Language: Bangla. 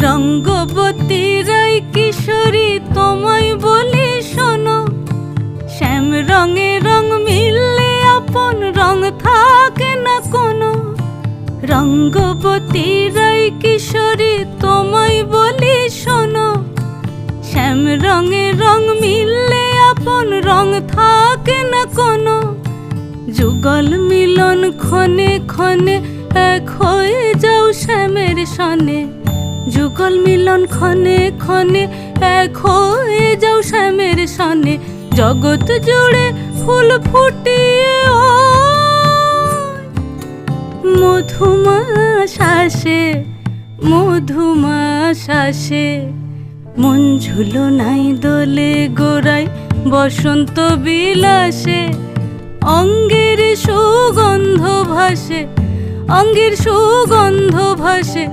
রঙ্গবতী রাই কিশোরী তোমায় বলি শোনো, শ্যাম রঙে রং মিললে আপন রং থাকে না কোনো। রঙ্গবতী রাই কিশোরী তোমায় বলি শোনো, শ্যাম রঙে রং মিললে আপন রং থাকে না কোনো। যুগল মিলন ক্ষণে ক্ষণে এক হয়ে যাও শ্যামের সনে, যুগল মিলন ক্ষণে ক্ষণে এক হয়ে যাও শ্যামের সনে। জগৎ জুড়ে ফুল ফুটিয়ে ও মধুমাস আসে, মধুমাস আসে। মন ঝুলো নাই দোলে গোড়ায় বসন্ত বিলাসে, অঙ্গের সুগন্ধ ভাসে, অঙ্গের সুগন্ধ ভাসে